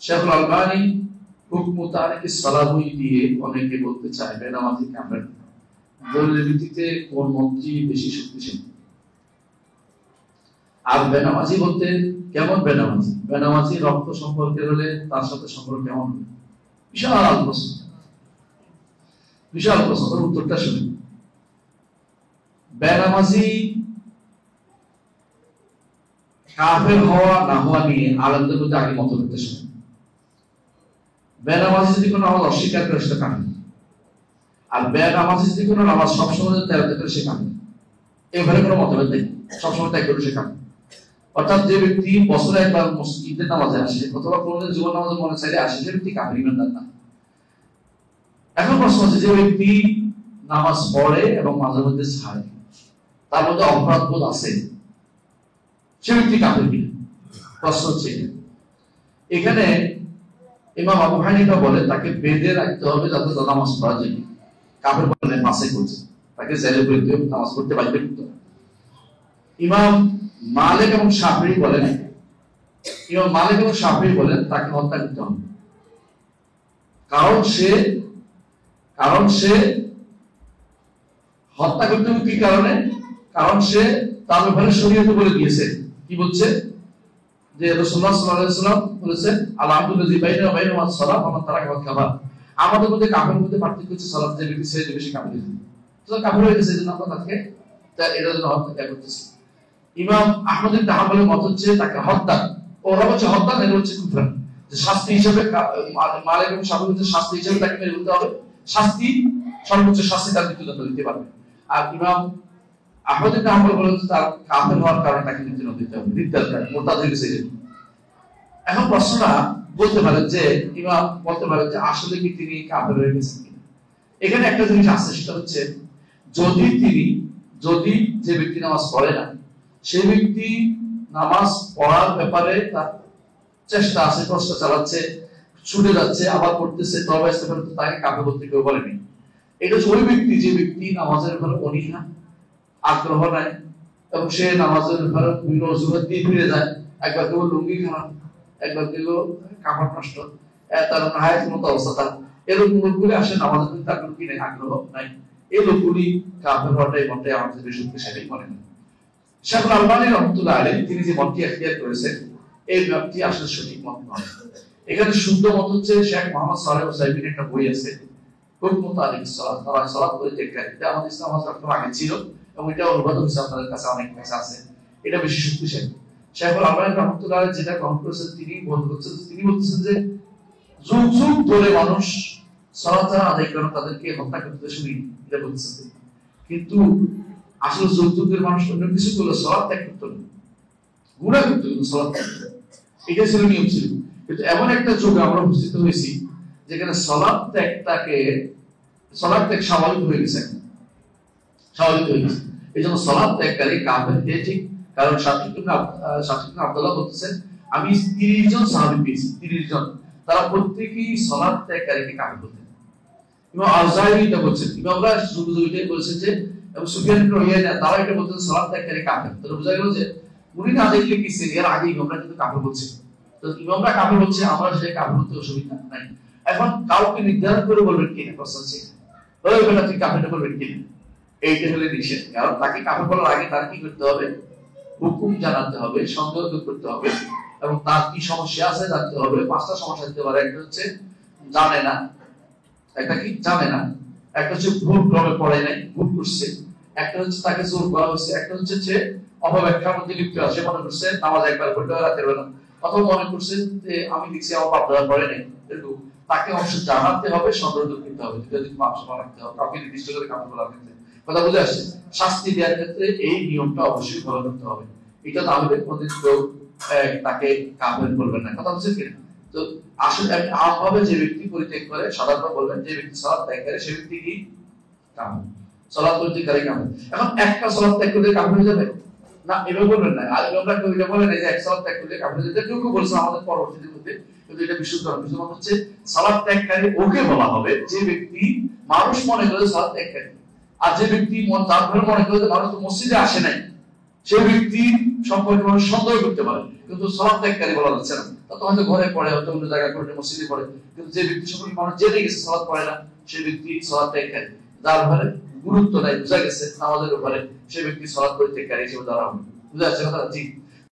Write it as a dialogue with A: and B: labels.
A: শেখুল আলবানী হুকম তারিকি সালাহ বই দিয়ে অনেকে বলতে চায় বেনামাজি কাফের। দলিলের ভিত্তিতে কোন মতটি বেশি শক্তিশালী? আর বেনামাজি বলতে কেমন বেনামাজি? বেনামাজি রক্ত সম্পর্কের হলে তার সাথে সম্পর্ক কেমন হবে? বিশাল প্রশ্ন, বিশাল প্রশ্ন। উত্তরটা শুনি। বেনামাজি কাফের হওয়া না হওয়া নিয়ে আলেমদের মধ্যে আগে মতভেদ শুনি। বেনামাজি যদি কোনো নামাজ অস্বীকার করে সেটা কাফের, আর বেনামাজি যদি কোনো নামাজ সবসময় তেলাওয়াত করে সে কাফের। এবারে কোনো মতভেদ নেই, সবসময় ত্যাগ করে সে কাফের। অর্থাৎ যে ব্যক্তি বছরে একবার মসজিদের নামাজে আসে অথবা কোনদিন জীবন নামাজে মনে চাইলে আসে, সে ব্যক্তি কাফের, ইমানদার না। এখন প্রশ্ন হচ্ছে, যে ব্যক্তি নামাজ পড়ে এবং মাঝে মধ্যে ছাড়ে, তার মধ্যে অপরাধ বোধ আছে, সে ব্যক্তি কাফের কিনা? প্রশ্ন হচ্ছে এখানে ইমাম আবু হানিফা বলে তাকে বেঁধে রাখতে হবে যাতে নামাজ পড়া যায়। কাফের বলে মাসে করছে, তাকে জেলে করে দিয়ে নামাজ পড়তে বাধ্য করতে হবে। ইমাম মালিক এবং শাফিঈ বলেন, ইমাম মালিক এবং শাফিঈ বলেন তাকে হত্যা করতে হবে। কারণ সে হত্যা করতে হবে কি কারণে? কারণ সে তার ব্যাপারে শরীয়তে বলে দিয়েছে। কি বলছে? যে রাসূলুল্লাহ সাল্লাল্লাহু আলাইহি ওয়াসাল্লাম বলেছেন, আল-আবদুল্লাযী বাইনা ওয়া বাইনা আস-সালাহ ওয়া মান তারাকা ফাকাদ কাফার। আমাদের মধ্যে কাফের মধ্যে পার্থক্য হচ্ছে সালাত, যে ব্যক্তি ছেড়ে দেবে সে কাফের হয়ে যাবে। তো কাফের হয়ে গেছে, এজন্য আমরা তাকে এটার জন্য হত্যা করতেছি। ইমাম আহমদ ইবনে হাম্বলের মত হচ্ছে তাকে হত্যা, ওরা হচ্ছে হত্যা, এটা হচ্ছে কুফর। যে শাস্তি হিসেবে মালিক এবং শাফিঈ হচ্ছে শাস্তি হিসেবে তাকে মেরে ফেলতে হবে, শাস্তি সর্বোচ্চ শাস্তি তার মৃত্যুদণ্ড দিতে পারবে। আর ইমাম আহমদ ইবনে হাম্বল বলেন তার কাফের হওয়ার কারণে তাকে মৃত্যুদণ্ড দিতে হবে, রিদ্দাত করে, মুরতাদ হয়ে গেছে। এখন প্রশ্নটা বলতে পারে যে ইমাম বলতে পারে যে আসলে কি তিনি কাফের হয়ে গেছেন কিনা? এখানে একটা জিনিস আছে, সেটা হচ্ছে যদি যে ব্যক্তি নামাজ পড়ে না, সেই ব্যক্তি নামাজ পড়ার ব্যাপারে তার চেষ্টা আছে, চেষ্টা চালাচ্ছে, ছুটে যাচ্ছে, আবার পড়তেছে, তবে তাকে কাফের বলতে কেউ বলেনি। এটা হচ্ছে ওই ব্যক্তি যে ব্যক্তি নামাজের ব্যাপারে অনীহা, আগ্রহ নাই, এবং সে নামাজের ব্যাপারে বিভিন্ন অজুহাত দিয়ে ফিরে যায়। একবার কেউ লুঙ্গি খারাপ, একবার কেউ কাপড় নষ্ট, তার হায়াত মতো অবস্থা, তার এরকম লোকগুলি আসে নামাজের প্রতি তার কি নেই, আগ্রহ নাই। এই লোকগুলি কাফের হওয়াটাই মনটাই আমাদের বেশি শক্তিশালী মনে হয়। শেখুল আলবানী রহমাতুল্লাহ আলাইহি তিনি যে মতটি এখতিয়ার করেছেন, এই মতটি আসলে সঠিক মত নয়। এখানে শুদ্ধ মত হচ্ছে শেখ মোহাম্মদ সালেহ উসাইমিনের একটা বই আছে, হুকম তারিকি সালাত, তারা সালাত পরিত্যাগকারী। এটা আমাদের ইসলাম শাস্ত্রে আগে ছিল এবং এটা অনুবাদ হয়েছে, আপনাদের কাছে অনেক কাছে আছে, এটা বেশি শক্তিশালী। শেখুল আলবানী রহমাতুল্লাহ আলাইহি যেটা গ্রহণ করেছেন, তিনি বলতেছেন যে যুগ যুগ ধরে মানুষ সালাত আদায় করে তাদেরকে হত্যা করতে শুনি, এটা বলতেছেন। কিন্তু আসলে যুগ যুগের মানুষ অন্য কিছু করলে সালাত ত্যাগ করতো না, গুনাহ করতো, কিন্তু সালাত ত্যাগ করতো, এটা ছিল নিয়ম ছিল। কিন্তু এমন একটা যুগে আমরা উপস্থিত হয়েছি যেখানে সালাত ত্যাগ স্বাভাবিক হয়ে গেছে, স্বাভাবিক হয়ে গেছে। এই জন্য সালাত ত্যাগকারী কাফের ঠিক। কারণ শাকিব ইবনে আব্দুল্লাহ বলতেছেন, আমি 30 জন সাহাবী পেয়েছি, 30 জন, তারা প্রত্যেকেই সালাত ত্যাগকারীকে কাফের বলতেন। ইমাম আল-জাহিরি এটা বলছেন, ইমামরা শুধু এটাই বলেছেন যে, এবং সুফিয়ান ইবনে উয়াইনা তারা এটা বলতেন সালাত ত্যাগকারী কাফের। তাহলে বোঝা গেল যে উনি না দেখলে কি এর আগে ইমামরা কিন্তু কাফের বলছে। তো ইমামরা কাফের বলছে, আমরা সেই কাফের বলতে অসুবিধা নাই। এখন কাউকে নির্ধারণ করে বলবেন কিনা প্রশ্ন আছে, ওই বেটা তুই কাফেরটা বলবেন কিনা, এইটা হলে নিষেধ। কারণ তাকে কাফের বলার আগে তার কি করতে হবে? হুকুম জানাতে হবে, সন্দেহ দূর করতে হবে, এবং তার কি সমস্যা আছে জানতে হবে। 5টা সমস্যা দিতে পারে। একটা হচ্ছে জানে না, একটা কি জানে না, একটা হচ্ছে ভুল ক্রমে পড়ে নাই, ভুল করছে, একটা হচ্ছে তাকে জোর করা হয়েছে, একটা হচ্ছে যে অপব্যাখ্যার মধ্যে লিপ্ত আছে, মনে করছে নামাজ একবার পড়তে হয় রাতের বেলা, অথবা মনে করছে যে আমি দেখছি আমার বাপ দাদা পড়ে নাই, তাকে অবশ্য জানাতে হবে, সন্দেহ দূর করতে হবে, যদি মানুষ রাখতে হবে, কাউকে নির্দিষ্ট করে কাপড় বলার ক্ষেত্রে। কথা বুঝে আসছে? শাস্তি দেওয়ার ক্ষেত্রে এই নিয়মটা অবশ্যই ফলো করতে হবে। এটা না হলে কোনদিন কেউ তাকে কাফের বলবেন না। কথা বুঝছেন কিনা? তো আসলে আমভাবে যে ব্যক্তি পরিত্যাগ করে, সাধারণত বলবেন যে ব্যক্তি সালাত ত্যাগ করে সে ব্যক্তি কি কাফের, সালাত পরিত্যাগকারী কাফের। এখন একটা সালাত ত্যাগ করলে কাফের হয়ে যাবে না, এভাবে বলবেন না। আর আমরা কেউ এটা বলেন যে এক সালাত ত্যাগ করলে কাফের হয়ে যাবে, কেউ বলছে আমাদের পরবর্তীতে মধ্যে, কিন্তু এটা বিশুদ্ধ বিশুদ্ধ হচ্ছে সালাত ত্যাগকারী ওকে বলা হবে যে ব্যক্তি মানুষ মনে করে সালাত ত্যাগকারী। আর যে ব্যক্তি তার ঘরে মনে করে যে মানুষ তো মসজিদে আসে নাই, সেই ব্যক্তি সম্পর্কে মানুষ সন্দেহ করতে পারে, কিন্তু সালাত ত্যাগকারী বলা যাচ্ছে না। তা তো হয়তো ঘরে পড়ে, হয়তো অন্য জায়গায় পড়ে, মসজিদে পড়ে, কিন্তু যে ব্যক্তি সম্পর্কে মানুষ জেনে গেছে সালাত পড়ে না, সেই ব্যক্তি সালাত ত্যাগকারী। যার উপরে গুরুত্ব নাই, বোঝা গেছে নামাজের উপরে, সেই ব্যক্তি সালাত পরিত্যাগকারী হিসেবে ধরা হবে। বুঝা যাচ্ছে কথাটা? ঠিক।